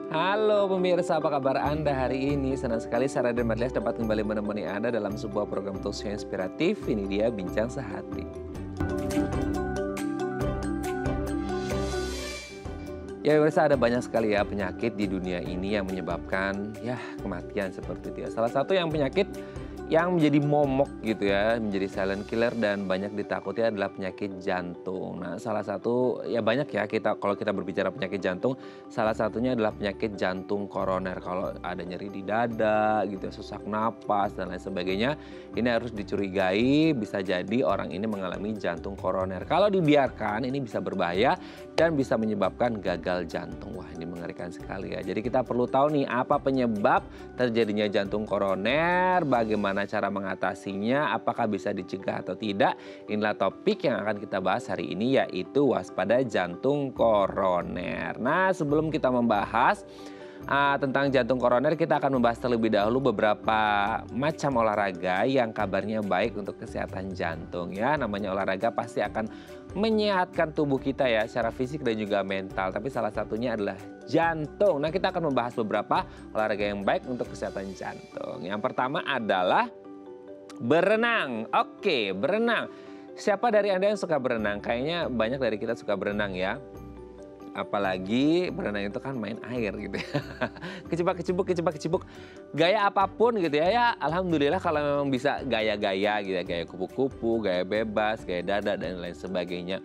Halo pemirsa, apa kabar Anda hari ini? Senang sekali saya Raden Madlias dapat kembali menemani Anda dalam sebuah program talk show inspiratif. Ini dia Bincang Sehati. Ya pemirsa, ada banyak sekali ya penyakit di dunia ini yang menyebabkan ya kematian seperti itu ya. Salah satu yang penyakit yang menjadi momok gitu ya, menjadi silent killer dan banyak ditakuti adalah penyakit jantung. Nah, salah satu ya banyak ya kalau kita berbicara penyakit jantung, salah satunya adalah penyakit jantung koroner. Kalau ada nyeri di dada gitu, sesak napas dan lain sebagainya, ini harus dicurigai bisa jadi orang ini mengalami jantung koroner. Kalau dibiarkan ini bisa berbahaya dan bisa menyebabkan gagal jantung. Wah, ini mengerikan sekali ya. Jadi kita perlu tahu nih apa penyebab terjadinya jantung koroner, bagaimana cara mengatasinya, apakah bisa dicegah atau tidak. Inilah topik yang akan kita bahas hari ini, yaitu waspada jantung koroner. Nah, sebelum kita membahas tentang jantung koroner, kita akan membahas terlebih dahulu beberapa macam olahraga yang kabarnya baik untuk kesehatan jantung ya. Namanya olahraga pasti akan menyehatkan tubuh kita ya secara fisik dan juga mental. Tapi salah satunya adalah jantung. Nah, kita akan membahas beberapa olahraga yang baik untuk kesehatan jantung. Yang pertama adalah berenang. Oke, berenang. Siapa dari Anda yang suka berenang? Kayaknya banyak dari kita suka berenang ya. Apalagi berenang itu kan main air gitu ya. Kecebak-kecebuk. Gaya apapun gitu ya. Ya alhamdulillah kalau memang bisa gaya-gaya gitu ya. Gaya kupu-kupu, gaya bebas, gaya dada dan lain sebagainya.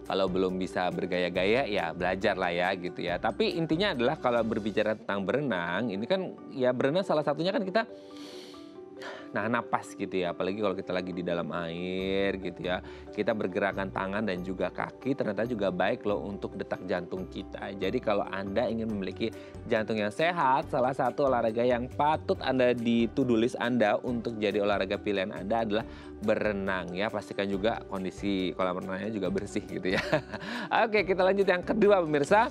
Kalau belum bisa bergaya-gaya ya belajar lah ya gitu ya. Tapi intinya adalah kalau berbicara tentang berenang, ini kan ya berenang salah satunya kan kita napas gitu ya, apalagi kalau kita lagi di dalam air gitu ya. Kita bergerakan tangan dan juga kaki ternyata juga baik loh untuk detak jantung kita. Jadi kalau Anda ingin memiliki jantung yang sehat, salah satu olahraga yang patut Anda di to-do list Anda untuk jadi olahraga pilihan Anda adalah berenang ya. Pastikan juga kondisi kolam renangnya juga bersih gitu ya. Oke, kita lanjut yang kedua pemirsa.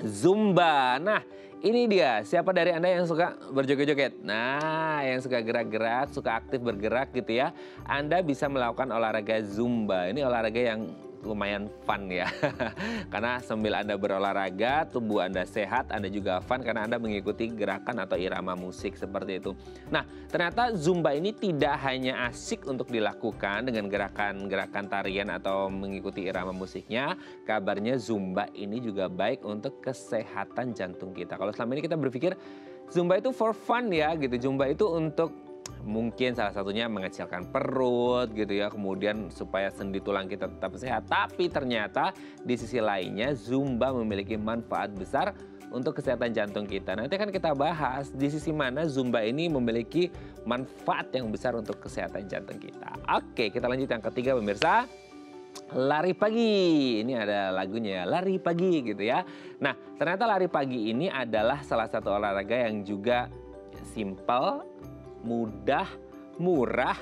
Zumba. Nah, ini dia, siapa dari Anda yang suka berjoget-joget? Nah, yang suka gerak-gerak, suka aktif bergerak gitu ya. Anda bisa melakukan olahraga Zumba. Ini olahraga yang lumayan fun ya. Karena sambil Anda berolahraga, tubuh Anda sehat, Anda juga fun karena Anda mengikuti gerakan atau irama musik seperti itu. Nah, ternyata Zumba ini tidak hanya asik untuk dilakukan dengan gerakan-gerakan tarian atau mengikuti irama musiknya. Kabarnya Zumba ini juga baik untuk kesehatan jantung kita. Kalau selama ini kita berpikir Zumba itu for fun ya gitu. Zumba itu untuk mungkin salah satunya mengecilkan perut gitu ya, kemudian supaya sendi tulang kita tetap sehat. Tapi ternyata di sisi lainnya Zumba memiliki manfaat besar untuk kesehatan jantung kita. Nanti akan kita bahas di sisi mana Zumba ini memiliki manfaat yang besar untuk kesehatan jantung kita. Oke, kita lanjut yang ketiga pemirsa. Lari pagi, ini ada lagunya ya, lari pagi gitu ya. Nah, ternyata lari pagi ini adalah salah satu olahraga yang juga simple, mudah, murah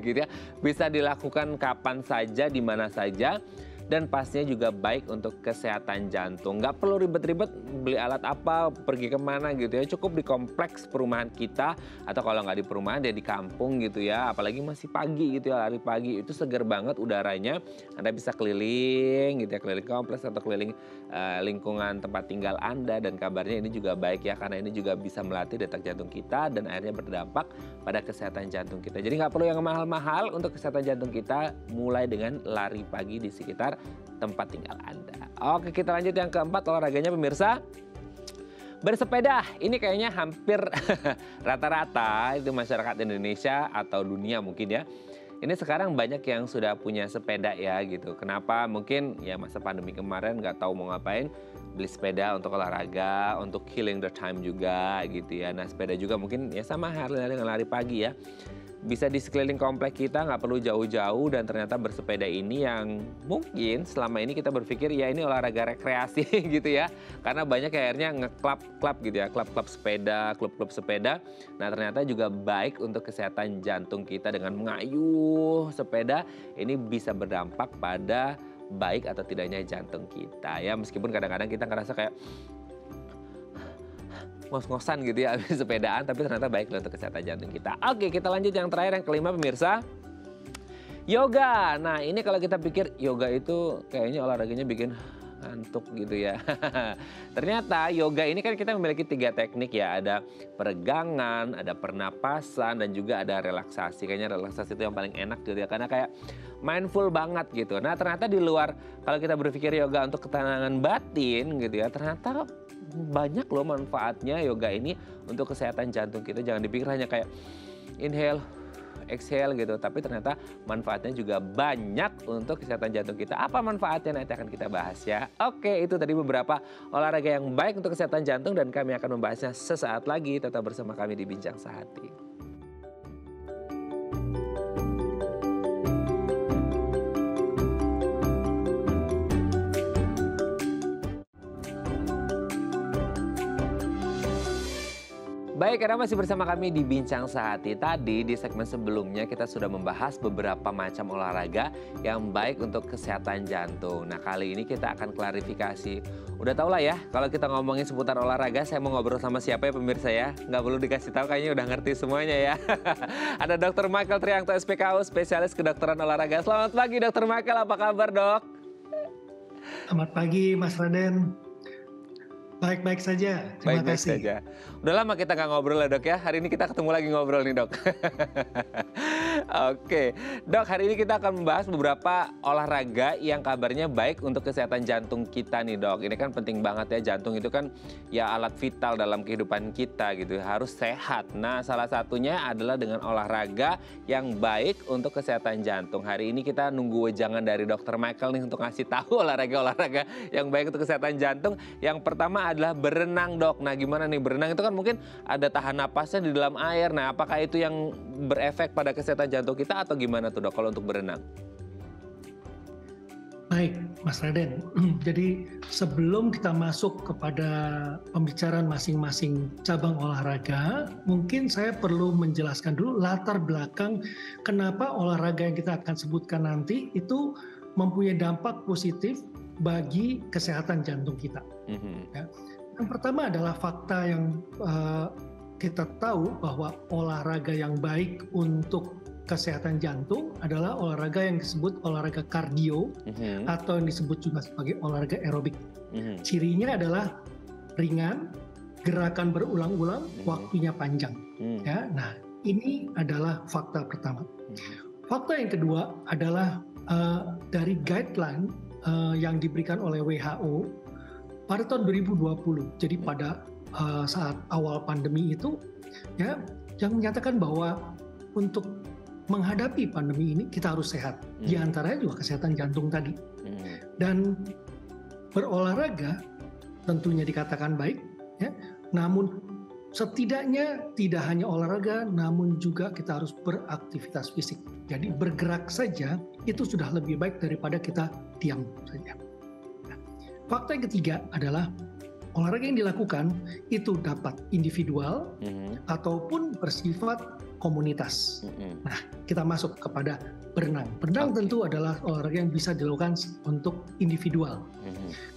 gitu ya. Bisa dilakukan kapan saja, di mana saja. Dan pastinya juga baik untuk kesehatan jantung. Nggak perlu ribet-ribet beli alat apa, pergi kemana gitu ya. Cukup di kompleks perumahan kita. Atau kalau nggak di perumahan, dia di kampung gitu ya. Apalagi masih pagi gitu ya, lari pagi. Itu seger banget udaranya. Anda bisa keliling gitu ya, keliling kompleks atau keliling lingkungan tempat tinggal Anda. Dan kabarnya ini juga baik ya, karena ini juga bisa melatih detak jantung kita. Dan akhirnya berdampak pada kesehatan jantung kita. Jadi nggak perlu yang mahal-mahal untuk kesehatan jantung kita. Mulai dengan lari pagi di sekitar tempat tinggal Anda. Oke, kita lanjut yang keempat olahraganya pemirsa. Bersepeda, ini kayaknya hampir rata-rata itu masyarakat Indonesia atau dunia mungkin ya. Ini sekarang banyak yang sudah punya sepeda ya gitu. Kenapa? Mungkin ya masa pandemi kemarin nggak tahu mau ngapain, beli sepeda untuk olahraga, untuk killing the time juga gitu ya. Nah, sepeda juga mungkin ya sama halnya dengan lari pagi ya. Bisa di sekeliling komplek kita, nggak perlu jauh-jauh, dan ternyata bersepeda ini yang mungkin selama ini kita berpikir ya ini olahraga rekreasi gitu ya. Karena banyak yang akhirnya nge-klub gitu ya, klub-klub sepeda, klub-klub sepeda. Nah, ternyata juga baik untuk kesehatan jantung kita dengan mengayuh sepeda. Ini bisa berdampak pada baik atau tidaknya jantung kita ya. Meskipun kadang-kadang kita ngerasa kayak ngos-ngosan gitu ya habis sepedaan, tapi ternyata baik loh untuk kesehatan jantung kita. Oke, kita lanjut yang terakhir, yang kelima pemirsa. Yoga. Nah, ini kalau kita pikir yoga itu kayaknya olahraganya bikin ngantuk gitu ya. Ternyata yoga ini kan kita memiliki 3 teknik ya. Ada peregangan, ada pernapasan, dan juga ada relaksasi. Kayaknya relaksasi itu yang paling enak gitu ya. Karena kayak mindful banget gitu. Nah ternyata di luar kalau kita berpikir yoga untuk ketenangan batin gitu ya. Ternyata banyak loh manfaatnya yoga ini untuk kesehatan jantung kita. Jangan dipikir hanya kayak inhale, exhale gitu, tapi ternyata manfaatnya juga banyak untuk kesehatan jantung kita. Apa manfaatnya nanti akan kita bahas ya. Oke, itu tadi beberapa olahraga yang baik untuk kesehatan jantung dan kami akan membahasnya sesaat lagi. Tetap bersama kami di Bincang Sehati. Baik, karena masih bersama kami di Bincang Sehati. Tadi di segmen sebelumnya kita sudah membahas beberapa macam olahraga yang baik untuk kesehatan jantung. Nah kali ini kita akan klarifikasi. Udah tau lah ya, kalau kita ngomongin seputar olahraga, saya mau ngobrol sama siapa ya pemirsa ya? Nggak perlu dikasih tahu, kayaknya udah ngerti semuanya ya. Ada Dr. Michael Triangto SPKU, spesialis kedokteran olahraga. Selamat pagi Dr. Michael, apa kabar dok? Selamat pagi Mas Raden. Baik-baik saja, terima Baik-baik kasih. saja. Udah lama kita nggak ngobrol ya dok ya, hari ini kita ketemu lagi ngobrol nih dok. Oke, dok hari ini kita akan membahas beberapa olahraga yang kabarnya baik untuk kesehatan jantung kita nih dok. Ini kan penting banget ya, jantung itu kan ya alat vital dalam kehidupan kita gitu, harus sehat. Nah salah satunya adalah dengan olahraga yang baik untuk kesehatan jantung. Hari ini kita nunggu wejangan dari Dr. Michael nih untuk ngasih tahu olahraga-olahraga yang baik untuk kesehatan jantung. Yang pertama adalah berenang dok. Nah gimana nih berenang itu kan mungkin ada tahan napasnya di dalam air. Nah apakah itu yang berefek pada kesehatan jantung kita atau gimana tuh dok kalau untuk berenang? Baik Mas Raden, jadi sebelum kita masuk kepada pembicaraan masing-masing cabang olahraga, mungkin saya perlu menjelaskan dulu latar belakang kenapa olahraga yang kita akan sebutkan nanti itu mempunyai dampak positif bagi kesehatan jantung kita. Ya. Yang pertama adalah fakta yang kita tahu bahwa olahraga yang baik untuk kesehatan jantung adalah olahraga yang disebut olahraga kardio atau yang disebut juga sebagai olahraga aerobik. Cirinya adalah ringan, gerakan berulang-ulang, waktunya panjang. Ya, nah ini adalah fakta pertama. Fakta yang kedua adalah dari guideline yang diberikan oleh WHO pada tahun 2020. Jadi pada saat awal pandemi itu ya yang menyatakan bahwa untuk menghadapi pandemi ini kita harus sehat. Di antaranya juga kesehatan jantung tadi. Dan berolahraga tentunya dikatakan baik ya. Namun setidaknya tidak hanya olahraga, namun juga kita harus beraktivitas fisik. Jadi bergerak saja itu sudah lebih baik daripada kita diam saja. Nah, fakta yang ketiga adalah olahraga yang dilakukan itu dapat individual ataupun bersifat komunitas. Nah, kita masuk kepada berenang. Berenang tentu adalah olahraga yang bisa dilakukan untuk individual.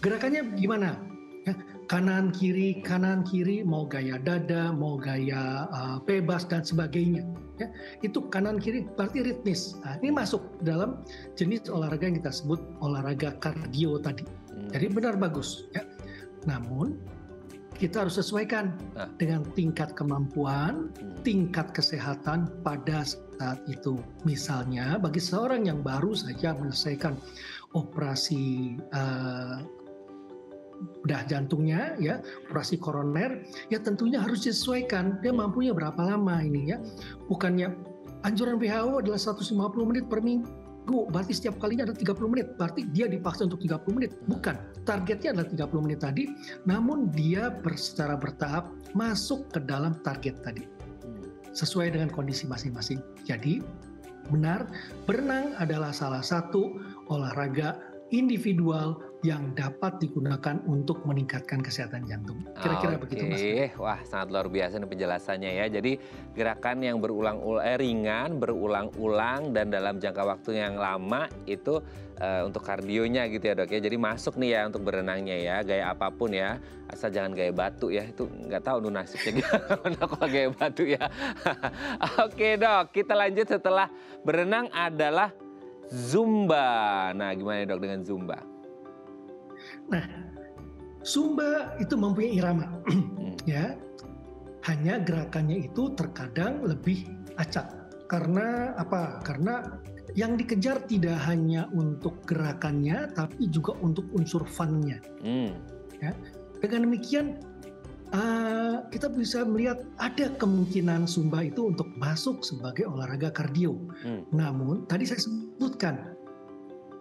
Gerakannya gimana? Ya, kanan kiri, mau gaya dada, mau gaya bebas dan sebagainya. Ya, itu kanan kiri berarti ritmis. Nah, ini masuk dalam jenis olahraga yang kita sebut olahraga kardio tadi. Jadi benar bagus. Ya. Namun kita harus sesuaikan dengan tingkat kemampuan, tingkat kesehatan pada saat itu. Misalnya bagi seorang yang baru saja menyelesaikan operasi bedah jantungnya ya, operasi koroner, ya tentunya harus disesuaikan dia mampunya berapa lama ini ya. Bukannya anjuran WHO adalah 150 menit per minggu, berarti setiap kalinya ada 30 menit, berarti dia dipaksa untuk 30 menit. Bukan, targetnya adalah 30 menit tadi, namun dia secara bertahap masuk ke dalam target tadi sesuai dengan kondisi masing-masing. Jadi benar, berenang adalah salah satu olahraga individual yang dapat digunakan untuk meningkatkan kesehatan jantung. Kira-kira begitu Mas. Wah sangat luar biasa nih penjelasannya ya. Jadi gerakan yang ringan, berulang-ulang dan dalam jangka waktu yang lama itu untuk kardionya gitu ya dok ya. Jadi masuk nih ya untuk berenangnya ya, gaya apapun ya. Asal jangan gaya batu ya, itu nggak tahu tuh nasibnya gimana kalau gaya batu ya. Oke dok, kita lanjut setelah berenang adalah Zumba. Nah gimana dok dengan Zumba? Nah, Zumba itu mempunyai irama, ya. Hanya gerakannya itu terkadang lebih acak. Karena apa? Karena yang dikejar tidak hanya untuk gerakannya, tapi juga untuk unsur fun-nya. Ya. Dengan demikian, kita bisa melihat ada kemungkinan Zumba itu untuk masuk sebagai olahraga kardio. Namun, tadi saya sebutkan,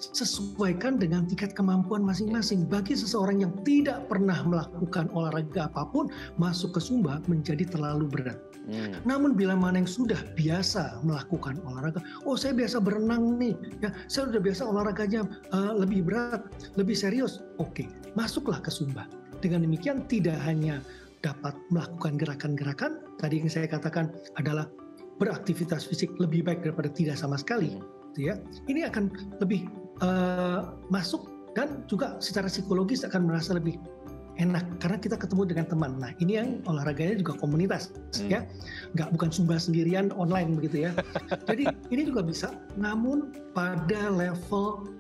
sesuaikan dengan tingkat kemampuan masing-masing. Bagi seseorang yang tidak pernah melakukan olahraga apapun, masuk ke Zumba menjadi terlalu berat. Namun bila mana yang sudah biasa melakukan olahraga, oh saya biasa berenang nih, ya saya sudah biasa olahraganya lebih berat, lebih serius, oke, masuklah ke Zumba. Dengan demikian tidak hanya dapat melakukan gerakan-gerakan, tadi yang saya katakan adalah beraktivitas fisik lebih baik daripada tidak sama sekali, gitu ya. Ini akan lebih masuk dan juga secara psikologis akan merasa lebih enak karena kita ketemu dengan teman. Nah ini yang olahraganya juga komunitas, ya, bukan Zumba sendirian online begitu ya. Jadi ini juga bisa, namun pada level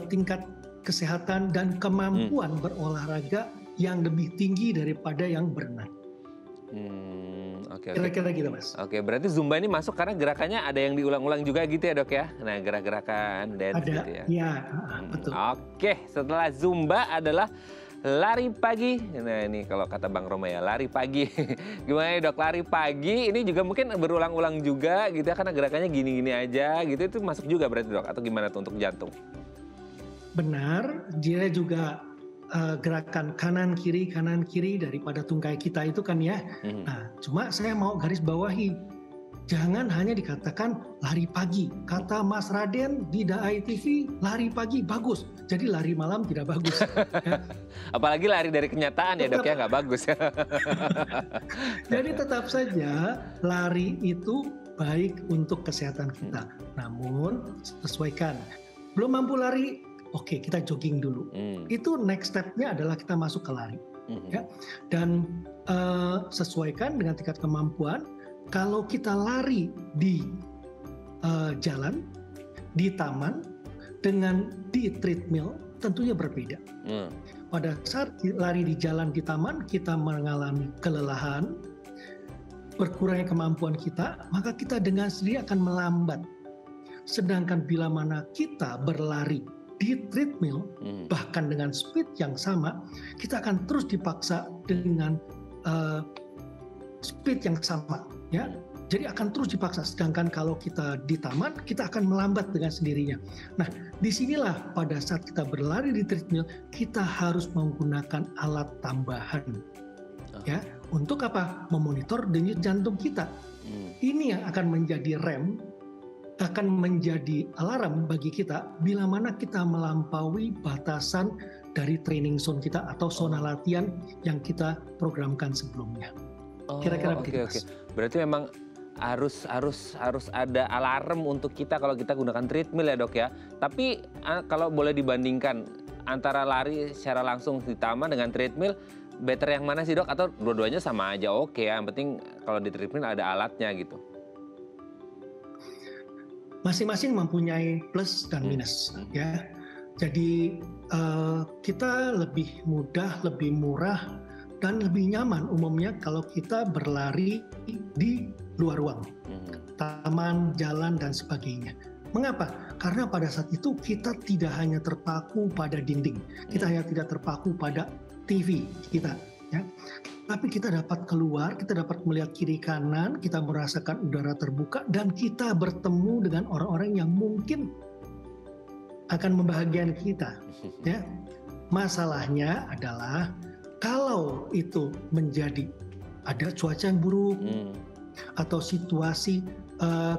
tingkat kesehatan dan kemampuan berolahraga yang lebih tinggi daripada yang berenang. Oke. Kira-kira gitu Mas. Oke, berarti Zumba ini masuk karena gerakannya ada yang diulang-ulang juga gitu ya Dok ya? Nah gerak-gerakan dance Ada, gitu ya? ya betul. Oke, setelah Zumba adalah lari pagi. Nah ini kalau kata Bang Roma ya, lari pagi. Gimana Dok, lari pagi ini juga mungkin berulang-ulang juga gitu ya, karena gerakannya gini-gini aja gitu, itu masuk juga berarti Dok? Atau gimana tuh untuk jantung? Benar, dia juga gerakan kanan kiri daripada tungkai kita itu kan ya. Nah, cuma saya mau garis bawahi, jangan hanya dikatakan lari pagi. Kata Mas Raden di Daai TV, lari pagi bagus, jadi lari malam tidak bagus. Ya. Apalagi lari dari kenyataan ya Dok ya, nggak bagus. Jadi tetap saja lari itu baik untuk kesehatan kita. Namun sesuaikan. Belum mampu lari, oke, kita jogging dulu. Itu next step-nya adalah kita masuk ke lari. Ya. Dan sesuaikan dengan tingkat kemampuan. Kalau kita lari di jalan, di taman, dengan di treadmill, tentunya berbeda. Pada saat lari di jalan, di taman, kita mengalami kelelahan, berkurangnya kemampuan kita, maka kita dengan sendiri akan melambat. Sedangkan bila mana kita berlari di treadmill, bahkan dengan speed yang sama, kita akan terus dipaksa dengan speed yang sama, ya. Jadi akan terus dipaksa. Sedangkan kalau kita di taman, kita akan melambat dengan sendirinya. Nah, disinilah pada saat kita berlari di treadmill, kita harus menggunakan alat tambahan, ya. Untuk apa? Memonitor denyut jantung kita. Ini yang akan menjadi rem, akan menjadi alarm bagi kita bila mana kita melampaui batasan dari training zone kita atau zona latihan yang kita programkan sebelumnya. Kira-kira begitu. Oke. Berarti memang harus ada alarm untuk kita kalau kita gunakan treadmill ya Dok ya. Tapi kalau boleh dibandingkan antara lari secara langsung di taman dengan treadmill, better yang mana sih Dok? Atau dua-duanya sama aja oke ya, yang penting kalau di treadmill ada alatnya gitu. Masing-masing mempunyai plus dan minus, ya. Jadi kita lebih mudah, lebih murah, dan lebih nyaman umumnya kalau kita berlari di luar ruang, taman, jalan, dan sebagainya. Mengapa? Karena pada saat itu kita tidak hanya terpaku pada dinding, kita hanya tidak terpaku pada TV kita, ya. Tapi kita dapat keluar, kita dapat melihat kiri kanan, kita merasakan udara terbuka, dan kita bertemu dengan orang-orang yang mungkin akan membahagiakan kita, ya. Masalahnya adalah kalau itu menjadi ada cuaca yang buruk atau situasi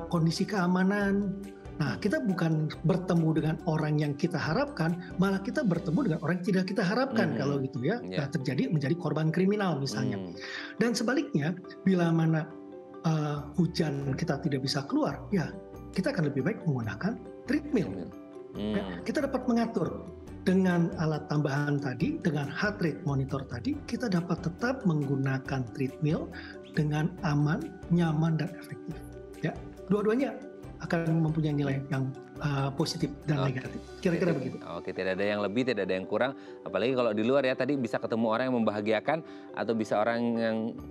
kondisi keamanan, nah kita bukan bertemu dengan orang yang kita harapkan, malah kita bertemu dengan orang yang tidak kita harapkan kalau gitu ya. Nah, terjadi menjadi korban kriminal misalnya. Dan sebaliknya, bila mana hujan kita tidak bisa keluar, ya kita akan lebih baik menggunakan treadmill. Ya, kita dapat mengatur. Dengan alat tambahan tadi, dengan heart rate monitor tadi, kita dapat tetap menggunakan treadmill dengan aman, nyaman, dan efektif. Ya, dua-duanya akan mempunyai nilai yang positif dan negatif. Kira-kira begitu. Oke, tidak ada yang lebih, tidak ada yang kurang. Apalagi kalau di luar ya, tadi bisa ketemu orang yang membahagiakan, atau bisa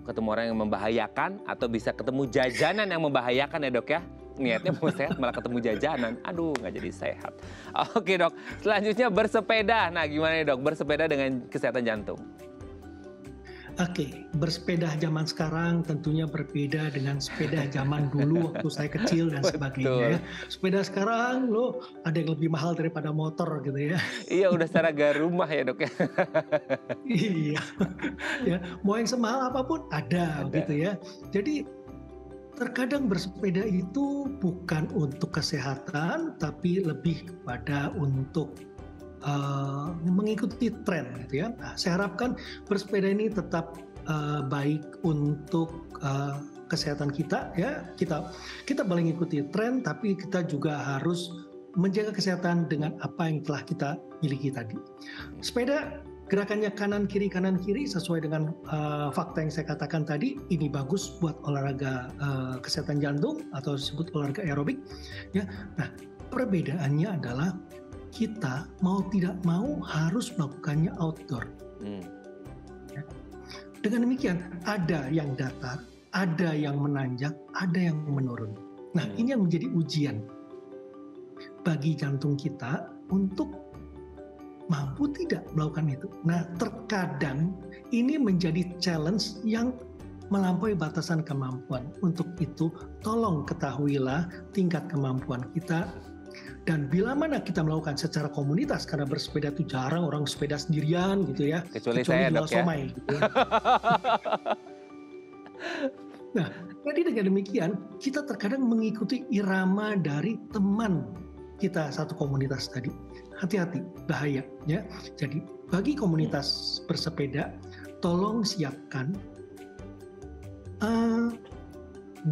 ketemu orang yang membahayakan, atau bisa ketemu jajanan yang membahayakan ya dok ya. Niatnya mau sehat malah ketemu jajanan. Aduh, nggak jadi sehat. Oke dok, selanjutnya bersepeda. Nah gimana nih dok, bersepeda dengan kesehatan jantung? Oke, bersepeda zaman sekarang tentunya berbeda dengan sepeda zaman dulu waktu saya kecil dan sebagainya ya. Sepeda sekarang loh ada yang lebih mahal daripada motor gitu ya. Iya, udah secara rumah ya dok ya. Iya, ya mau yang semahal apapun ada gitu ya. Jadi terkadang bersepeda itu bukan untuk kesehatan, tapi lebih kepada untuk mengikuti tren gitu ya. Nah, saya harapkan bersepeda ini tetap baik untuk kesehatan kita ya. Kita boleh mengikuti tren, tapi kita juga harus menjaga kesehatan dengan apa yang telah kita miliki tadi. Sepeda gerakannya kanan kiri sesuai dengan fakta yang saya katakan tadi, ini bagus buat olahraga kesehatan jantung atau disebut olahraga aerobik ya. Nah, perbedaannya adalah kita mau tidak mau harus melakukannya outdoor. Ya. Dengan demikian ada yang datar, ada yang menanjak, ada yang menurun. Nah, ini yang menjadi ujian bagi jantung kita untuk mampu tidak melakukan itu. Nah, terkadang ini menjadi challenge yang melampaui batasan kemampuan. Untuk itu, tolong ketahuilah tingkat kemampuan kita. Dan bila mana kita melakukan secara komunitas, karena bersepeda itu jarang orang sepeda sendirian gitu ya. Kecuali saya dok ya. Somai, gitu ya. Nah, jadi dengan demikian kita terkadang mengikuti irama dari teman kita satu komunitas tadi. Hati-hati, bahaya ya. Jadi bagi komunitas bersepeda, tolong siapkan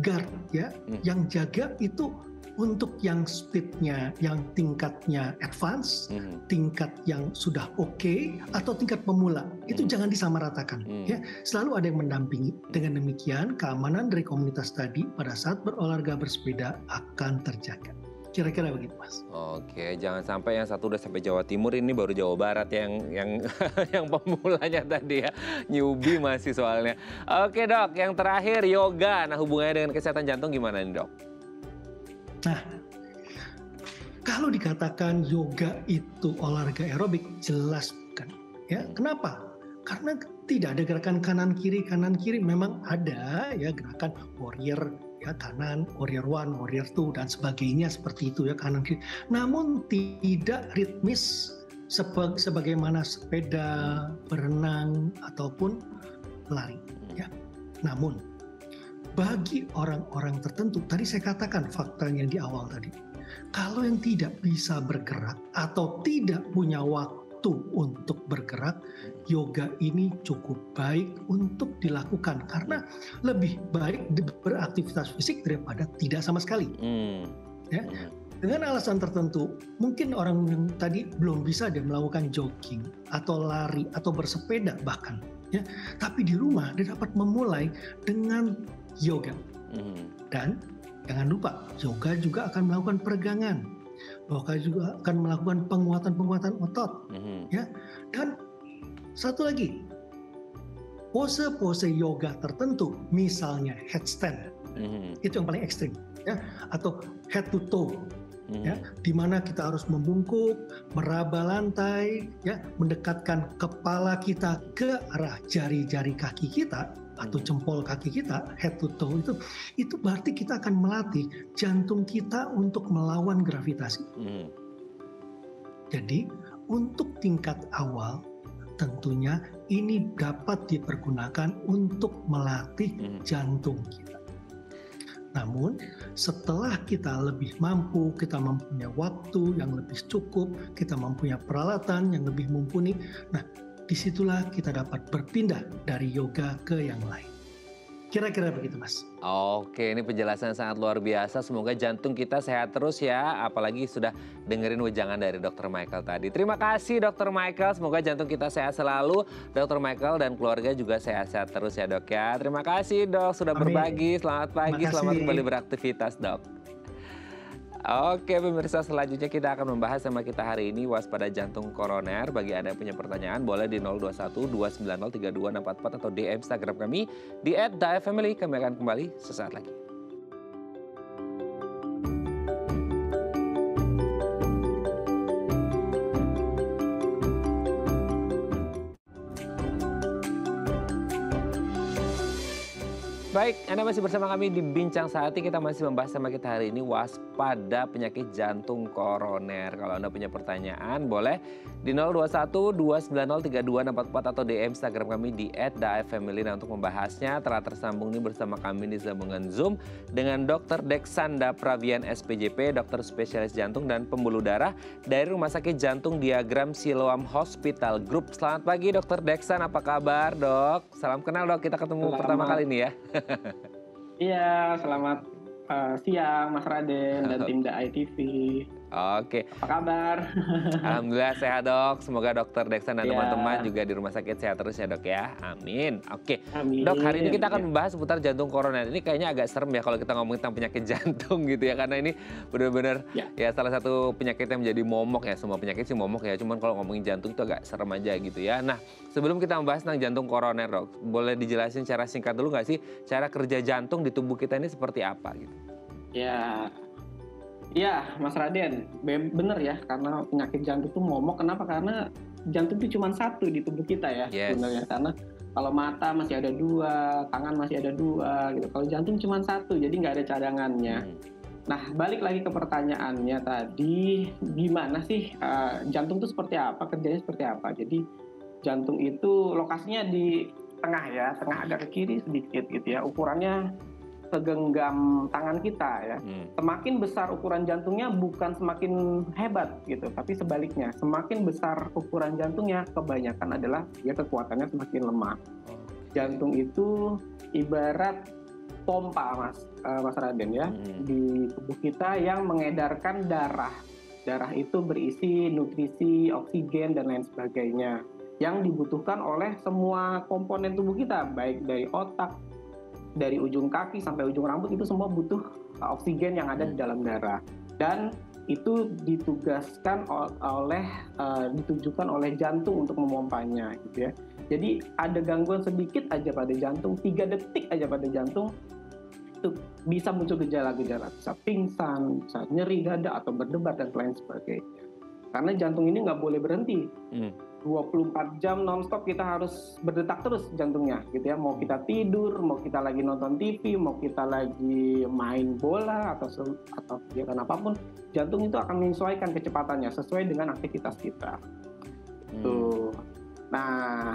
guard ya, yang jaga itu untuk yang speednya, yang tingkatnya advance, tingkat yang sudah oke, atau tingkat pemula, itu jangan disamaratakan. Ya, selalu ada yang mendampingi. Dengan demikian, keamanan dari komunitas tadi pada saat berolahraga bersepeda akan terjaga. Kira-kira begitu, Mas. Oke, jangan sampai yang satu udah sampai Jawa Timur, ini baru Jawa Barat yang yang pemulanya tadi ya, newbie masih soalnya. Oke dok, yang terakhir yoga. Nah hubungannya dengan kesehatan jantung gimana nih dok? Nah, kalau dikatakan yoga itu olahraga aerobik, jelas bukan. Ya, kenapa? Karena tidak ada gerakan kanan kiri. Memang ada ya gerakan warrior ya, kanan, warrior one, warrior two dan sebagainya seperti itu ya, kanan kiri. Namun tidak ritmis sebagaimana sepeda, berenang ataupun lari ya. Namun bagi orang-orang tertentu, tadi saya katakan faktanya di awal tadi, kalau yang tidak bisa bergerak atau tidak punya waktu untuk bergerak, yoga ini cukup baik untuk dilakukan karena lebih baik beraktivitas fisik daripada tidak sama sekali. Ya. Dengan alasan tertentu, mungkin orang yang tadi belum bisa dia melakukan jogging atau lari atau bersepeda bahkan, ya, tapi di rumah dia dapat memulai dengan yoga. Dan jangan lupa, yoga juga akan melakukan peregangan. Yoga juga akan melakukan penguatan otot. Ya. Dan satu lagi, pose-pose yoga tertentu, misalnya headstand, itu yang paling ekstrim, ya, atau head to toe, ya, di mana kita harus membungkuk, meraba lantai, ya, mendekatkan kepala kita ke arah jari-jari kaki kita atau jempol kaki kita, head to toe itu berarti kita akan melatih jantung kita untuk melawan gravitasi. Jadi untuk tingkat awal tentunya ini dapat dipergunakan untuk melatih jantung kita. Namun setelah kita lebih mampu, kita mempunyai waktu yang lebih cukup, kita mempunyai peralatan yang lebih mumpuni, nah disitulah kita dapat berpindah dari yoga ke yang lain. Kira-kira begitu, Mas. Oke, ini penjelasan sangat luar biasa. Semoga jantung kita sehat terus ya. Apalagi sudah dengerin wejangan dari Dr. Michael tadi. Terima kasih Dr. Michael. Semoga jantung kita sehat selalu. Dr. Michael dan keluarga juga sehat-sehat terus ya dok ya. Terima kasih dok sudah berbagi. Selamat pagi, selamat kembali beraktivitas dok. Oke pemirsa, selanjutnya kita akan membahas tema kita hari ini waspada jantung koroner. Bagi Anda yang punya pertanyaan boleh di 021 290 3244 atau DM Instagram kami di @dafamily. Kami akan kembali sesaat lagi. Baik, Anda masih bersama kami di Bincang Sehati. Kita masih membahas tema kita hari ini waspada penyakit jantung koroner. Kalau Anda punya pertanyaan boleh di 021 290 3244 atau DM Instagram kami di @dafamily. Nah, untuk membahasnya telah tersambung nih bersama kami di sambungan Zoom dengan Dr. Deksanda Pravian SPJP, dokter spesialis jantung dan pembuluh darah dari Rumah Sakit Jantung Diagram Siloam Hospital Group. Selamat pagi Dr. Deksan, apa kabar Dok? Salam kenal Dok, kita ketemu pertama kali ini ya. Iya, selamat siang Mas Raden dan tim The ITV. Oke. Apa kabar? Alhamdulillah sehat Dok. Semoga Dokter Deksan dan Ya. teman-teman juga di rumah sakit sehat terus ya Dok ya. Amin. Oke. Amin. Dok, hari ini kita akan membahas seputar jantung koroner. Ini kayaknya agak serem ya kalau kita ngomongin tentang penyakit jantung gitu ya. Karena ini benar-benar ya salah satu penyakit yang menjadi momok ya. Semua penyakit sih momok ya. Cuman kalau ngomongin jantung itu agak serem aja gitu ya. Nah, sebelum kita membahas tentang jantung koroner Dok, boleh dijelasin secara singkat dulu nggak sih cara kerja jantung di tubuh kita ini seperti apa gitu? Ya, Mas Raden, bener ya, karena penyakit jantung itu momok. Kenapa? Karena jantung itu cuma satu di tubuh kita ya, sebenarnya. Karena kalau mata masih ada dua, tangan masih ada dua, gitu. Kalau jantung cuma satu, jadi nggak ada cadangannya. Nah, balik lagi ke pertanyaannya tadi, gimana sih jantung itu seperti apa, kerjanya seperti apa? Jadi jantung itu lokasinya di tengah ya, tengah agak ke kiri sedikit gitu ya, ukurannya segenggam tangan kita ya. Semakin besar ukuran jantungnya bukan semakin hebat gitu, tapi sebaliknya, semakin besar ukuran jantungnya kebanyakan adalah dia kekuatannya semakin lemah. Jantung itu ibarat pompa Mas Raden ya, di tubuh kita yang mengedarkan darah. Darah itu berisi nutrisi, oksigen dan lain sebagainya yang dibutuhkan oleh semua komponen tubuh kita, baik dari otak, dari ujung kaki sampai ujung rambut, itu semua butuh oksigen yang ada di dalam darah, dan itu ditugaskan ditujukan oleh jantung untuk memompanya gitu ya. Jadi ada gangguan sedikit aja pada jantung, 3 detik aja pada jantung itu bisa muncul gejala-gejala, bisa pingsan, bisa nyeri dada atau berdebar dan lain sebagainya. Karena jantung ini nggak boleh berhenti. 24 jam nonstop kita harus berdetak terus jantungnya gitu ya. Mau kita tidur, mau kita lagi nonton TV, mau kita lagi main bola atau kegiatan apapun, jantung itu akan menyesuaikan kecepatannya sesuai dengan aktivitas kita. Tuh. Nah,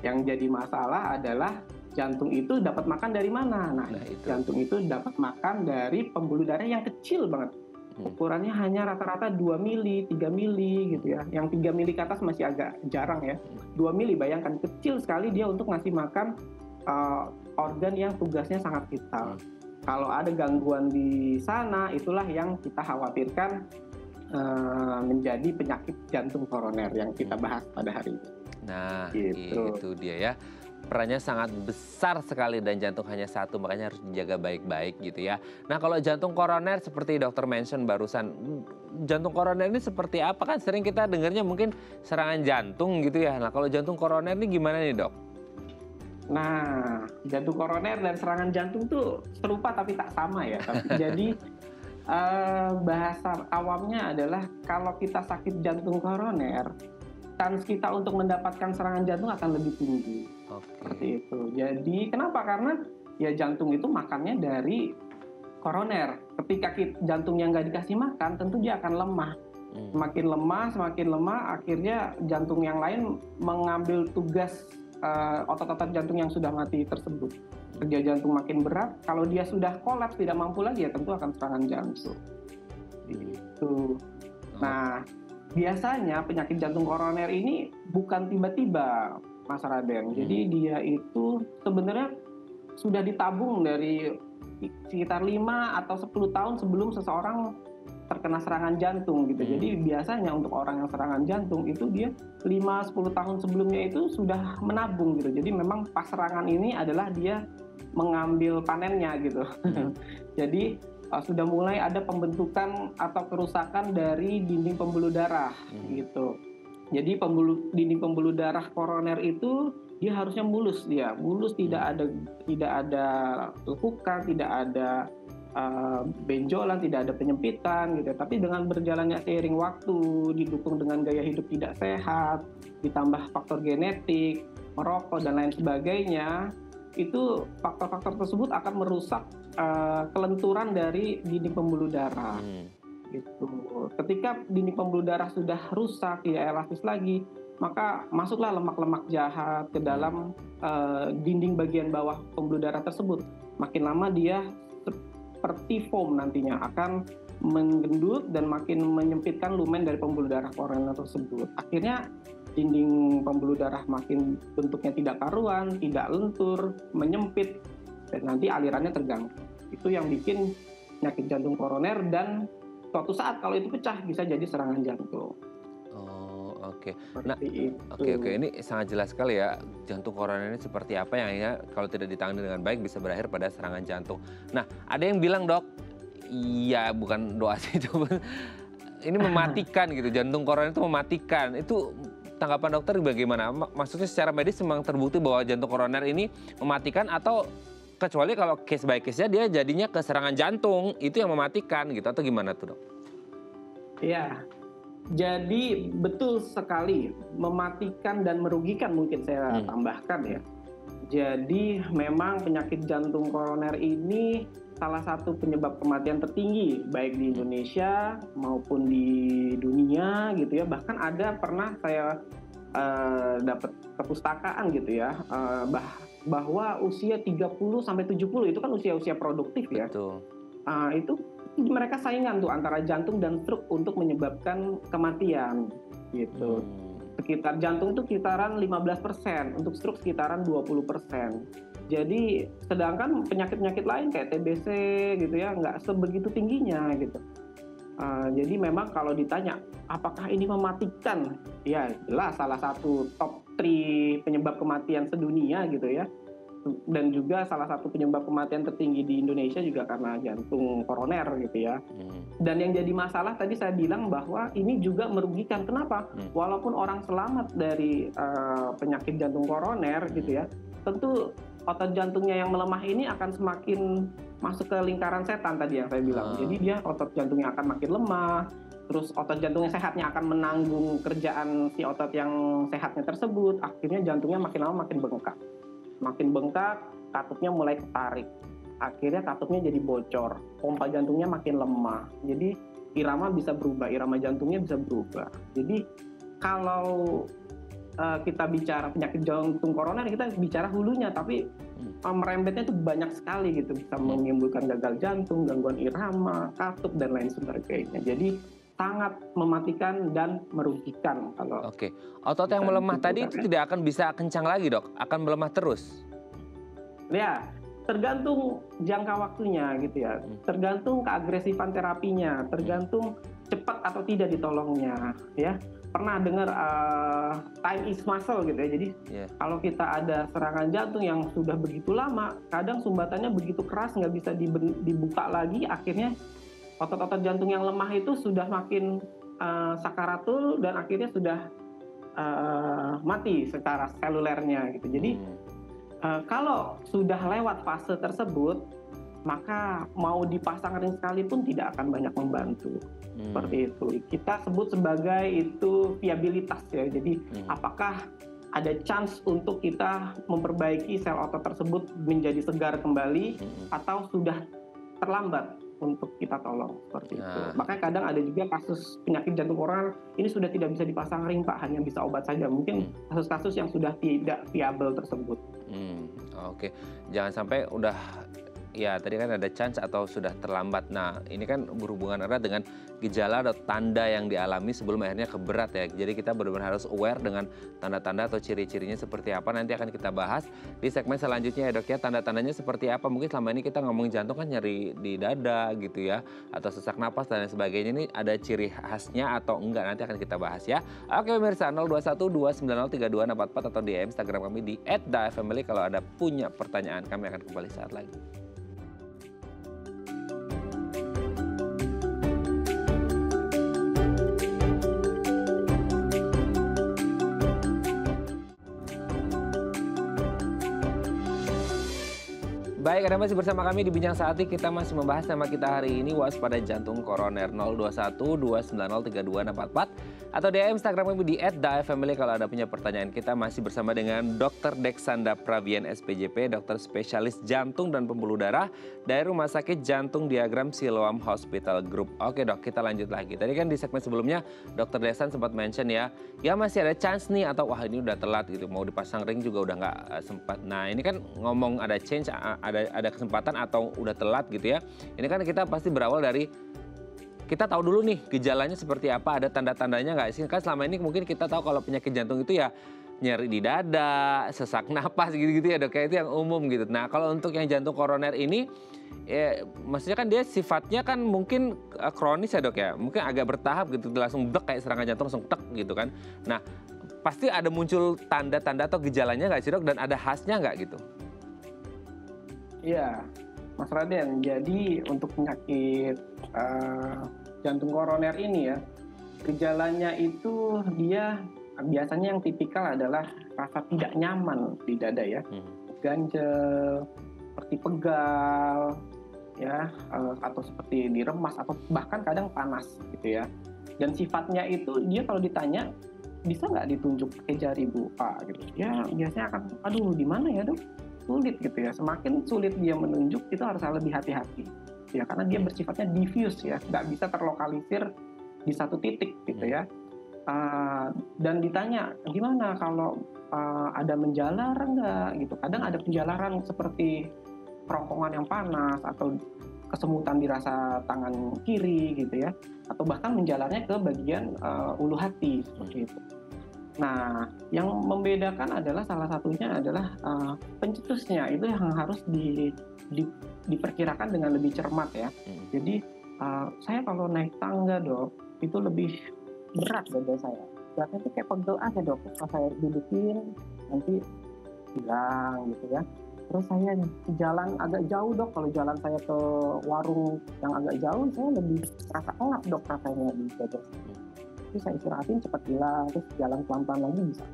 yang jadi masalah adalah jantung itu dapat makan dari mana? Nah, jantung itu dapat makan dari pembuluh darah yang kecil banget. Ukurannya hanya rata-rata 2 mili, 3 mili gitu ya. Yang 3 mili ke atas masih agak jarang ya. 2 mili, bayangkan kecil sekali dia untuk ngasih makan organ yang tugasnya sangat vital. Kalau ada gangguan di sana, itulah yang kita khawatirkan menjadi penyakit jantung koroner yang kita bahas pada hari ini. Nah, itu dia ya. Perannya sangat besar sekali dan jantung hanya satu, makanya harus dijaga baik-baik gitu ya. Nah, kalau jantung koroner seperti dokter mention barusan, jantung koroner ini seperti apa? Kan sering kita dengarnya mungkin serangan jantung gitu ya. Nah, kalau jantung koroner ini gimana nih dok? Nah, jantung koroner dan serangan jantung tuh serupa tapi tak sama ya. Jadi bahasa awamnya adalah kalau kita sakit jantung koroner, chance kita untuk mendapatkan serangan jantung akan lebih tinggi. Seperti itu. Jadi kenapa? Karena ya jantung itu makannya dari koroner. Ketika jantungnya nggak dikasih makan, tentu dia akan lemah. Semakin lemah, akhirnya jantung yang lain mengambil tugas otot-otot jantung yang sudah mati tersebut. Kerja jantung makin berat. Kalau dia sudah kolaps, tidak mampu lagi, ya tentu akan serangan jantung. Itu. Nah, biasanya penyakit jantung koroner ini bukan tiba-tiba, Mas Raden. Jadi dia itu sebenarnya sudah ditabung dari sekitar 5 atau 10 tahun sebelum seseorang terkena serangan jantung gitu. Jadi biasanya untuk orang yang serangan jantung itu dia 5-10 tahun sebelumnya itu sudah menabung gitu. Jadi memang pas serangan ini adalah dia mengambil panennya gitu. Jadi sudah mulai ada pembentukan atau kerusakan dari dinding pembuluh darah gitu. Jadi dinding pembuluh darah koroner itu dia harusnya mulus, tidak ada lekukan, tidak ada benjolan, tidak ada penyempitan gitu. Tapi dengan berjalannya seiring waktu, didukung dengan gaya hidup tidak sehat, ditambah faktor genetik, merokok dan lain sebagainya, itu faktor-faktor tersebut akan merusak kelenturan dari dinding pembuluh darah. Gitu. Ketika dinding pembuluh darah sudah rusak, tidak elastis lagi, maka masuklah lemak-lemak jahat ke dalam dinding bagian bawah pembuluh darah tersebut. Makin lama dia seperti foam nantinya akan menggendut dan makin menyempitkan lumen dari pembuluh darah koroner tersebut. Akhirnya dinding pembuluh darah makin bentuknya tidak karuan, tidak lentur, menyempit, dan nanti alirannya terganggu. Itu yang bikin penyakit jantung koroner, dan suatu saat kalau itu pecah bisa jadi serangan jantung. Oke. Nah, oke. Ini sangat jelas sekali ya, jantung koroner ini seperti apa yang ya kalau tidak ditangani dengan baik bisa berakhir pada serangan jantung. Nah, ada yang bilang, Dok, iya bukan doa sih, coba ini mematikan gitu, jantung koroner itu mematikan. Itu tanggapan dokter bagaimana? Maksudnya secara medis memang terbukti bahwa jantung koroner ini mematikan, atau kecuali kalau case by case-nya dia jadinya ke serangan jantung, itu yang mematikan gitu, atau gimana tuh, Dok? Iya. Jadi betul sekali, mematikan dan merugikan mungkin saya tambahkan ya. Jadi memang penyakit jantung koroner ini salah satu penyebab kematian tertinggi baik di Indonesia maupun di dunia gitu ya. Bahkan ada pernah saya dapat perpustakaan gitu ya, bahwa usia 30 sampai 70 itu kan usia-usia produktif ya. Betul. Itu mereka saingan tuh antara jantung dan stroke untuk menyebabkan kematian gitu. Sekitar jantung itu sekitaran 15%, untuk stroke sekitaran 20%. Jadi sedangkan penyakit-penyakit lain kayak TBC gitu ya nggak sebegitu tingginya gitu. Jadi memang kalau ditanya apakah ini mematikan, ya jelas salah satu top 3 penyebab kematian sedunia gitu ya. Dan juga salah satu penyebab kematian tertinggi di Indonesia juga karena jantung koroner gitu ya. Dan yang jadi masalah tadi saya bilang bahwa ini juga merugikan. Kenapa? Walaupun orang selamat dari penyakit jantung koroner gitu ya, tentu otot jantungnya yang melemah ini akan semakin masuk ke lingkaran setan tadi yang saya bilang. Jadi dia otot jantungnya akan makin lemah, terus otot jantungnya sehatnya akan menanggung kerjaan si otot yang sehatnya tersebut. Akhirnya jantungnya makin lama makin bengkak. Makin bengkak, katupnya mulai ketarik. Akhirnya katupnya jadi bocor, pompa jantungnya makin lemah. Jadi irama bisa berubah, irama jantungnya bisa berubah. Jadi kalau kita bicara penyakit jantung koroner, kita bicara hulunya, tapi merembetnya itu banyak sekali gitu. Bisa menimbulkan gagal jantung, gangguan irama, katup, dan lain sebagainya. Jadi sangat mematikan dan merugikan. Kalau Oke, otot yang melemah tadi itu tidak akan bisa kencang lagi, Dok? Akan melemah terus? Ya, tergantung jangka waktunya gitu ya. Tergantung keagresifan terapinya, tergantung cepat atau tidak ditolongnya ya. Pernah dengar time is muscle gitu ya. Jadi kalau kita ada serangan jantung yang sudah begitu lama, kadang sumbatannya begitu keras nggak bisa dibuka lagi, akhirnya otot-otot jantung yang lemah itu sudah makin sakaratul dan akhirnya sudah mati secara selulernya gitu. Jadi kalau sudah lewat fase tersebut, maka mau dipasang ring sekalipun tidak akan banyak membantu. Seperti itu. Kita sebut sebagai itu viabilitas ya. Jadi apakah ada chance untuk kita memperbaiki sel otot tersebut menjadi segar kembali atau sudah terlambat untuk kita tolong, seperti itu. Makanya kadang ada juga kasus penyakit jantung koroner ini sudah tidak bisa dipasang ring, Pak, hanya bisa obat saja. Mungkin kasus-kasus yang sudah tidak viable tersebut. Oke, jangan sampai udah ya tadi kan ada chance atau sudah terlambat. Nah ini kan berhubungan erat dengan gejala atau tanda yang dialami sebelum akhirnya keberat ya. Jadi kita benar-benar harus aware dengan tanda-tanda atau ciri-cirinya seperti apa. Nanti akan kita bahas di segmen selanjutnya ya, Dok ya. Tanda-tandanya seperti apa. Mungkin selama ini kita ngomong jantung kan nyeri di dada gitu ya, atau sesak napas dan lain sebagainya. Ini ada ciri khasnya atau enggak, nanti akan kita bahas ya. Oke pemirsa, 0212903244 atau di Instagram kami di @dafamily kalau ada punya pertanyaan. Kami akan kembali saat lagi. Baik, Anda masih bersama kami di Bincang Saat ini. Kita masih membahas tema kita hari ini, waspada jantung koroner. 021 290 3264 atau DM Instagram kami di @daefamily kalau ada punya pertanyaan. Kita masih bersama dengan Dr. Deksanda Pravian SPJP, dokter spesialis jantung dan pembuluh darah dari Rumah Sakit Jantung Diagram Siloam Hospital Group. Oke dok, kita lanjut lagi. Tadi kan di segmen sebelumnya Dr. Deksan sempat mention ya masih ada chance nih, atau wah ini udah telat gitu, mau dipasang ring juga udah nggak sempat. Nah ini kan ngomong ada change, ada kesempatan atau udah telat gitu ya. Ini kan kita pasti berawal dari kita tahu dulu nih gejalanya seperti apa, ada tanda-tandanya nggak sih? Kan selama ini mungkin kita tahu kalau penyakit jantung itu ya nyeri di dada, sesak napas gitu-gitu ya dok, kayak itu yang umum gitu. Nah kalau untuk yang jantung koroner ini, maksudnya kan dia sifatnya kan mungkin kronis ya dok ya, mungkin agak bertahap gitu, langsung blek kayak serangan jantung langsung tek gitu kan. Nah pasti ada muncul tanda-tanda atau gejalanya nggak sih dok, dan ada khasnya nggak gitu? Iya, Mas Raden. Jadi untuk penyakit jantung koroner ini ya, gejalanya itu dia biasanya yang tipikal adalah rasa tidak nyaman di dada ya, ganjel, seperti pegal, ya, atau seperti diremas atau bahkan kadang panas gitu ya. Dan sifatnya itu dia kalau ditanya bisa nggak ditunjuk pakai jari Bu Pak gitu, ya biasanya akan aduh di mana ya dok, sulit gitu ya. Semakin sulit dia menunjuk itu harus lebih hati-hati ya, karena dia bersifatnya diffuse ya, nggak bisa terlokalisir di satu titik gitu ya. Dan ditanya gimana kalau ada menjalar nggak gitu, kadang ada penjalaran seperti kerongkongan yang panas atau kesemutan di rasa tangan kiri gitu ya, atau bahkan menjalarnya ke bagian ulu hati seperti itu. Nah, yang membedakan adalah salah satunya adalah pencetusnya itu yang harus diperkirakan dengan lebih cermat ya. Jadi saya kalau naik tangga dok itu lebih berat dada saya. Beratnya itu kayak pegel aja dok. Kalau saya dudukin nanti hilang gitu ya. Terus saya jalan agak jauh dok. Kalau jalan saya ke warung yang agak jauh, saya lebih rasa engap dok rasanya di dada. Terus saya istirahatin cepat hilang, terus jalan pelan-pelan lagi bisa.